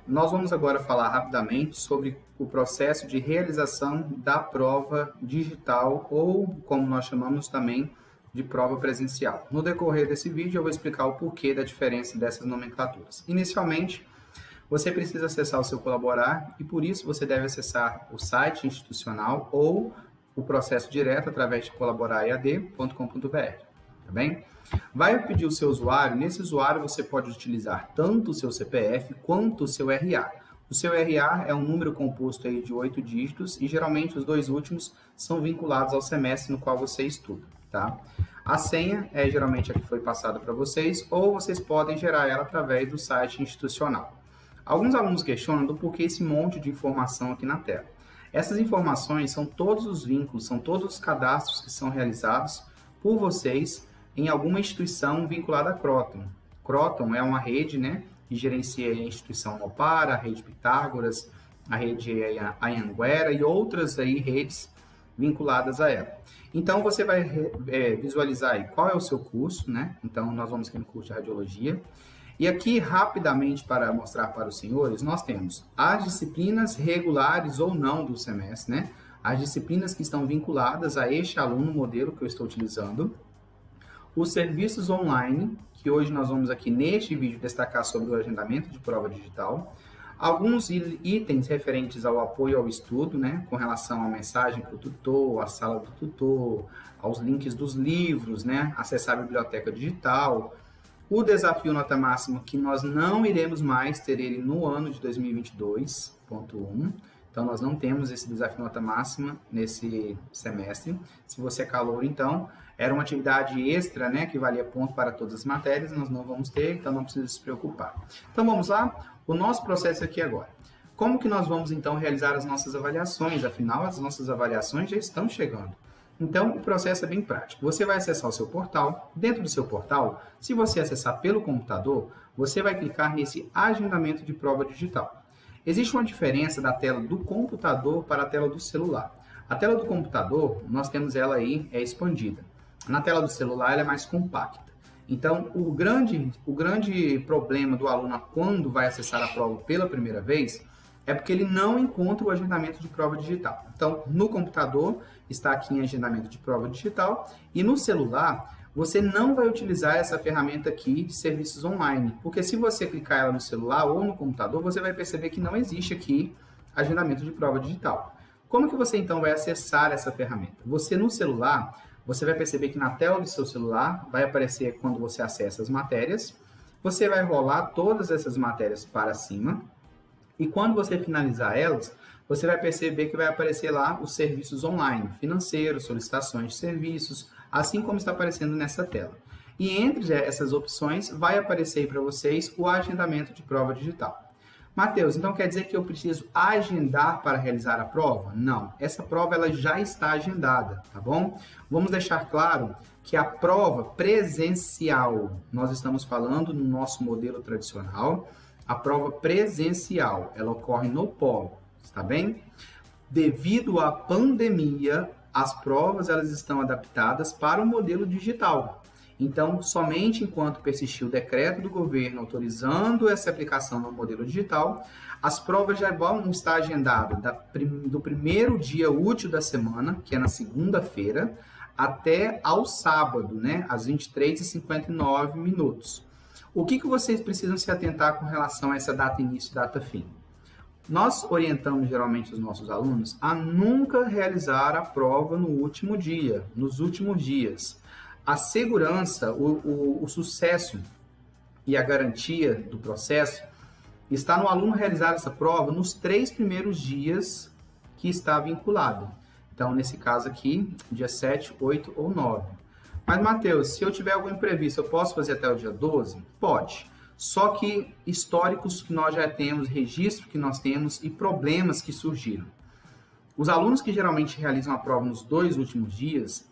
Nós vamos agora falar rapidamente sobre o processo de realização da prova digital ou, como nós chamamos também, de prova presencial. No decorrer desse vídeo eu vou explicar o porquê da diferença dessas nomenclaturas. Inicialmente, você precisa acessar o seu Colaborar e por isso você deve acessar o site institucional ou o processo direto através de colaboraread.com.br, tá bem? Vai pedir o seu usuário, nesse usuário você pode utilizar tanto o seu CPF quanto o seu RA. O seu RA é um número composto aí de 8 dígitos e geralmente os dois últimos são vinculados ao semestre no qual você estuda, tá? A senha é geralmente a que foi passada para vocês ou vocês podem gerar ela através do site institucional. Alguns alunos questionam do porquê esse monte de informação aqui na tela. Essas informações são todos os vínculos, são todos os cadastros que são realizados por vocês em alguma instituição vinculada à Croton. Croton é uma rede, né, que gerencia a instituição Nopara, a rede Pitágoras, a rede Anhanguera e outras aí redes vinculadas a ela. Então, você vai visualizar aí qual é o seu curso, né? Então, nós vamos aqui no curso de Radiologia. E aqui, rapidamente, para mostrar para os senhores, nós temos as disciplinas regulares ou não do semestre, né? As disciplinas que estão vinculadas a este aluno modelo que eu estou utilizando. Os serviços online, que hoje nós vamos aqui neste vídeo destacar sobre o agendamento de prova digital. Alguns itens referentes ao apoio ao estudo, né? Com relação à mensagem para o tutor, à sala do tutor, aos links dos livros, né? Acessar a biblioteca digital. O desafio nota máxima, que nós não iremos mais ter ele no ano de 2022.1. Então, nós não temos esse desafio nota máxima nesse semestre. Se você é calouro, então, era uma atividade extra, né, que valia ponto para todas as matérias, nós não vamos ter, então não precisa se preocupar. Então, vamos lá? O nosso processo aqui agora. Como que nós vamos, então, realizar as nossas avaliações? Afinal, as nossas avaliações já estão chegando. Então, o processo é bem prático. Você vai acessar o seu portal. Dentro do seu portal, se você acessar pelo computador, você vai clicar nesse agendamento de prova digital. Existe uma diferença da tela do computador para a tela do celular. A tela do computador, nós temos ela aí expandida. Na tela do celular, ela é mais compacta. Então, o grande problema do aluno quando vai acessar a prova pela primeira vez é porque ele não encontra o agendamento de prova digital. Então, no computador, está aqui em agendamento de prova digital, e no celular, você não vai utilizar essa ferramenta aqui de serviços online, porque se você clicar ela no celular ou no computador, você vai perceber que não existe aqui agendamento de prova digital. Como que você, então, vai acessar essa ferramenta? Você, no celular, você vai perceber que na tela do seu celular vai aparecer quando você acessa as matérias, você vai rolar todas essas matérias para cima, e quando você finalizar elas, você vai perceber que vai aparecer lá os serviços online, financeiros, solicitações de serviços, assim como está aparecendo nessa tela. E entre essas opções vai aparecer para vocês o agendamento de prova digital. Mateus, então quer dizer que eu preciso agendar para realizar a prova? Não, essa prova ela já está agendada, tá bom? Vamos deixar claro que a prova presencial, nós estamos falando no nosso modelo tradicional, a prova presencial, ela ocorre no polo, está bem? Devido à pandemia, as provas elas estão adaptadas para o modelo digital. Então, somente enquanto persistir o decreto do governo autorizando essa aplicação no modelo digital, as provas já vão estar agendadas do primeiro dia útil da semana, que é na segunda-feira, até ao sábado, né, às 23h59. O que vocês precisam se atentar com relação a essa data início e data fim? Nós orientamos geralmente os nossos alunos a nunca realizar a prova no último dia, nos últimos dias. A segurança, o sucesso e a garantia do processo está no aluno realizar essa prova nos 3 primeiros dias que está vinculado. Então, nesse caso aqui, dia 7, 8 ou 9. Mas, Mateus, se eu tiver algum imprevisto, eu posso fazer até o dia 12? Pode. Só que históricos que nós já temos, registro que nós temos e problemas que surgiram. Os alunos que geralmente realizam a prova nos 2 últimos dias,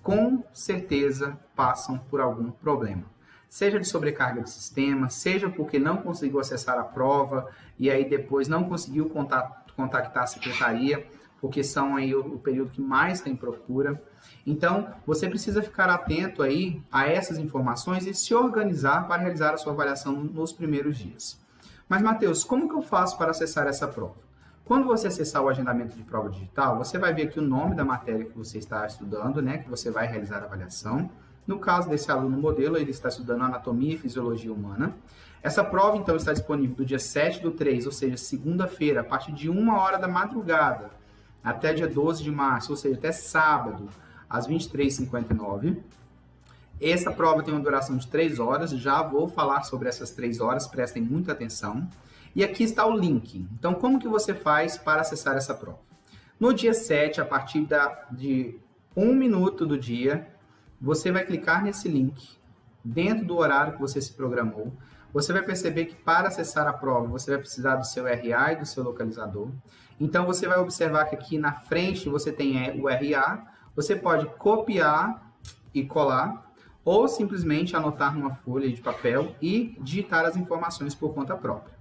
com certeza passam por algum problema. Seja de sobrecarga de sistema, seja porque não conseguiu acessar a prova e aí depois não conseguiu contactar a secretaria, porque são aí o período que mais tem procura. Então, você precisa ficar atento aí a essas informações e se organizar para realizar a sua avaliação nos primeiros dias. Mas, Matheus, como que eu faço para acessar essa prova? Quando você acessar o agendamento de prova digital, você vai ver aqui o nome da matéria que você está estudando, né, que você vai realizar a avaliação. No caso desse aluno modelo, ele está estudando Anatomia e Fisiologia Humana. Essa prova, então, está disponível do dia 7/3, ou seja, segunda-feira, a partir de 1h da madrugada, até dia 12 de março, ou seja, até sábado, às 23h59. Essa prova tem uma duração de 3 horas, já vou falar sobre essas 3 horas, prestem muita atenção. E aqui está o link. Então, como que você faz para acessar essa prova? No dia 7, a partir de 1 minuto do dia, você vai clicar nesse link, dentro do horário que você se programou. Você vai perceber que para acessar a prova, você vai precisar do seu RA e do seu localizador. Então, você vai observar que aqui na frente você tem o RA. Você pode copiar e colar, ou simplesmente anotar numa folha de papel e digitar as informações por conta própria.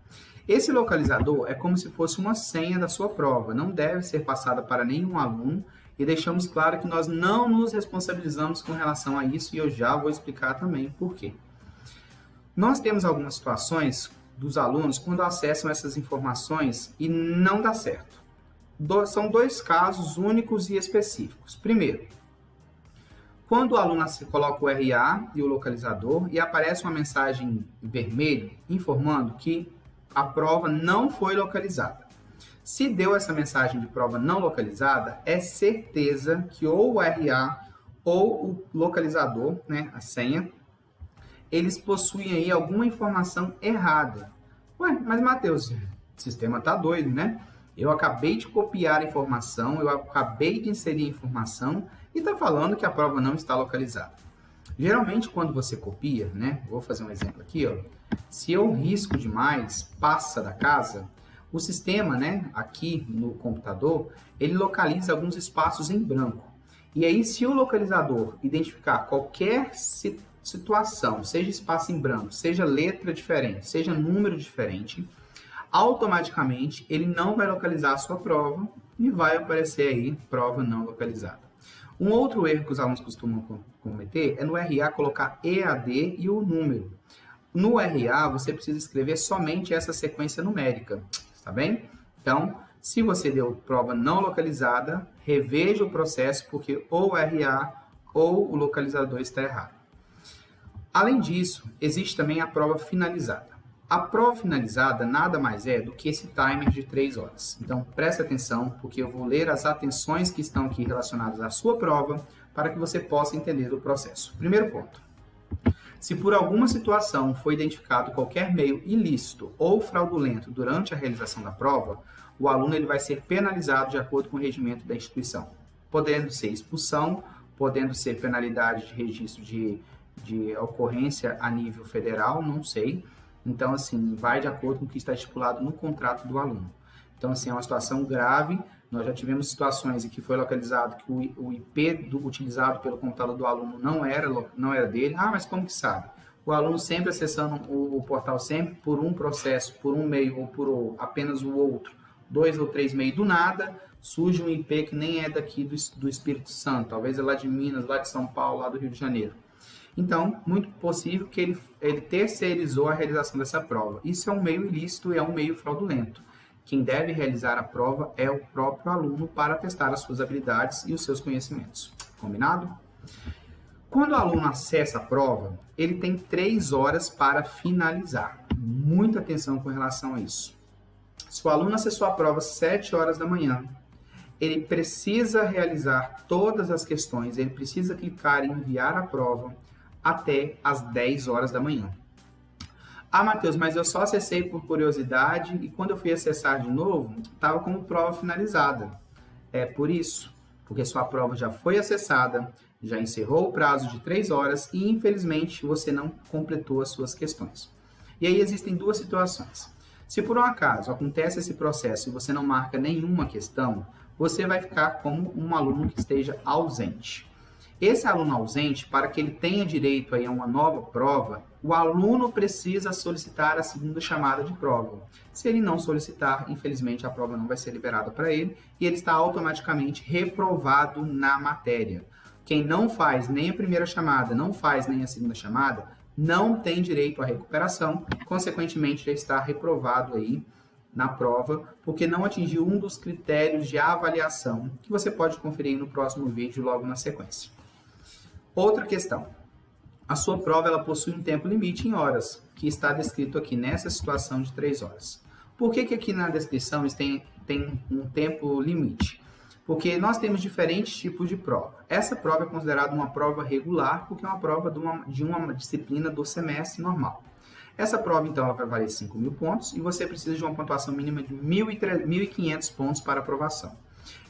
Esse localizador é como se fosse uma senha da sua prova, não deve ser passada para nenhum aluno e deixamos claro que nós não nos responsabilizamos com relação a isso e eu já vou explicar também por quê. Nós temos algumas situações dos alunos quando acessam essas informações e não dá certo. São 2 casos únicos e específicos. Primeiro, quando o aluno coloca o RA e o localizador e aparece uma mensagem vermelha informando que a prova não foi localizada. Se deu essa mensagem de prova não localizada, é certeza que ou o RA ou o localizador, né, a senha, eles possuem aí alguma informação errada. Ué, mas Matheus, o sistema tá doido, né? Eu acabei de copiar a informação, eu acabei de inserir a informação e está falando que a prova não está localizada. Geralmente, quando você copia, né? Vou fazer um exemplo aqui, ó. Se eu risco demais, passa da casa, o sistema, né, aqui no computador, ele localiza alguns espaços em branco. E aí, se o localizador identificar qualquer situação, seja espaço em branco, seja letra diferente, seja número diferente, automaticamente ele não vai localizar a sua prova e vai aparecer aí prova não localizada. Um outro erro que os alunos costumam cometer é no RA colocar EAD e o número. No RA, você precisa escrever somente essa sequência numérica, tá bem? Então, se você deu prova não localizada, reveja o processo, porque ou o RA ou o localizador está errado. Além disso, existe também a prova finalizada. A prova finalizada nada mais é do que esse timer de 3 horas. Então, preste atenção, porque eu vou ler as atenções que estão aqui relacionadas à sua prova, para que você possa entender o processo. Primeiro ponto. Se por alguma situação foi identificado qualquer meio ilícito ou fraudulento durante a realização da prova, o aluno ele vai ser penalizado de acordo com o regimento da instituição, podendo ser expulsão, podendo ser penalidade de registro de ocorrência a nível federal, não sei. Então, assim, vai de acordo com o que está estipulado no contrato do aluno. Então, assim, é uma situação grave. Nós já tivemos situações em que foi localizado que o IP utilizado pelo computador do aluno não era dele. Ah, mas como que sabe? O aluno sempre acessando o portal sempre por um processo, por um meio ou por apenas o outro, 2 ou 3 meios do nada, surge um IP que nem é daqui do Espírito Santo, talvez é lá de Minas, lá de São Paulo, lá do Rio de Janeiro. Então, muito possível que ele terceirizou a realização dessa prova. Isso é um meio ilícito e é um meio fraudulento. Quem deve realizar a prova é o próprio aluno para testar as suas habilidades e os seus conhecimentos. Combinado? Quando o aluno acessa a prova, ele tem 3 horas para finalizar. Muita atenção com relação a isso. Se o aluno acessou a prova às 7 horas da manhã, ele precisa realizar todas as questões, ele precisa clicar em enviar a prova até às 10 horas da manhã. Ah, Matheus, mas eu só acessei por curiosidade e quando eu fui acessar de novo, estava como prova finalizada. É por isso, porque sua prova já foi acessada, já encerrou o prazo de 3 horas e, infelizmente, você não completou as suas questões. E aí existem 2 situações. Se por um acaso acontece esse processo e você não marca nenhuma questão, você vai ficar como um aluno que esteja ausente. Esse aluno ausente, para que ele tenha direito aí a uma nova prova, o aluno precisa solicitar a segunda chamada de prova. Se ele não solicitar, infelizmente a prova não vai ser liberada para ele e ele está automaticamente reprovado na matéria. Quem não faz nem a primeira chamada, não faz nem a segunda chamada, não tem direito à recuperação, consequentemente já está reprovado aí na prova, porque não atingiu um dos critérios de avaliação, que você pode conferir no próximo vídeo logo na sequência. Outra questão. A sua prova ela possui um tempo limite em horas, que está descrito aqui nessa situação de 3 horas. Por que aqui na descrição tem um tempo limite? Porque nós temos diferentes tipos de prova. Essa prova é considerada uma prova regular, porque é uma prova de uma disciplina do semestre normal. Essa prova, então, ela vai valer 5.000 pontos e você precisa de uma pontuação mínima de 1.500 pontos para aprovação.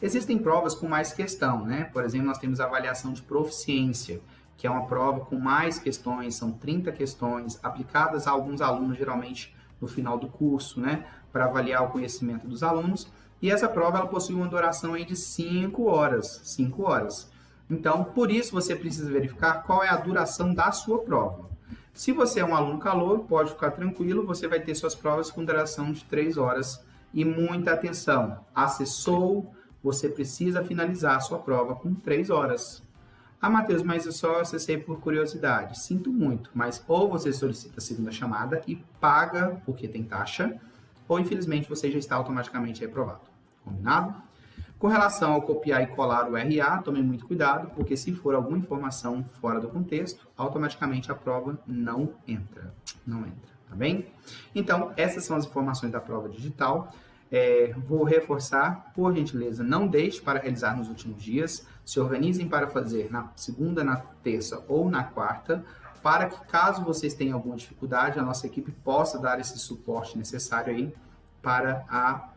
Existem provas com mais questão, né? Por exemplo, nós temos a avaliação de proficiência, que é uma prova com mais questões, são 30 questões, aplicadas a alguns alunos, geralmente no final do curso, né? Para avaliar o conhecimento dos alunos. E essa prova ela possui uma duração aí de 5 horas. 5 horas. Então, por isso, você precisa verificar qual é a duração da sua prova. Se você é um aluno calouro, pode ficar tranquilo, você vai ter suas provas com duração de 3 horas. E muita atenção, acessou, você precisa finalizar a sua prova com 3 horas. Ah, Matheus, mas eu só acessei por curiosidade. Sinto muito, mas ou você solicita a segunda chamada e paga, porque tem taxa, ou infelizmente você já está automaticamente reprovado. Combinado? Com relação ao copiar e colar o RA, tome muito cuidado, porque se for alguma informação fora do contexto, automaticamente a prova não entra. Não entra, tá bem? Então, essas são as informações da prova digital. Vou reforçar, por gentileza, não deixe para realizar nos últimos dias. Se organizem para fazer na segunda, na terça ou na quarta, para que, caso vocês tenham alguma dificuldade, a nossa equipe possa dar esse suporte necessário aí para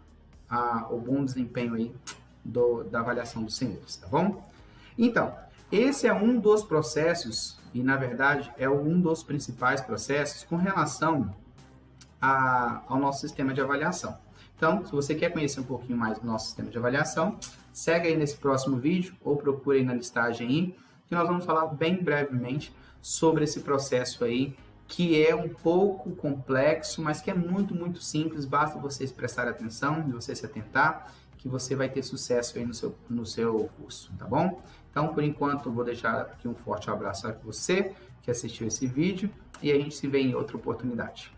o bom desempenho aí da avaliação dos senhores, tá bom? Então, esse é um dos processos, e na verdade é um dos principais processos com relação ao nosso sistema de avaliação. Então, se você quer conhecer um pouquinho mais do nosso sistema de avaliação, segue aí nesse próximo vídeo ou procure aí na listagem aí, que nós vamos falar bem brevemente sobre esse processo aí, que é um pouco complexo, mas que é muito, muito simples, basta vocês prestarem atenção, você se atentar, que você vai ter sucesso aí no seu curso, tá bom? Então, por enquanto, eu vou deixar aqui um forte abraço para você que assistiu esse vídeo e a gente se vê em outra oportunidade.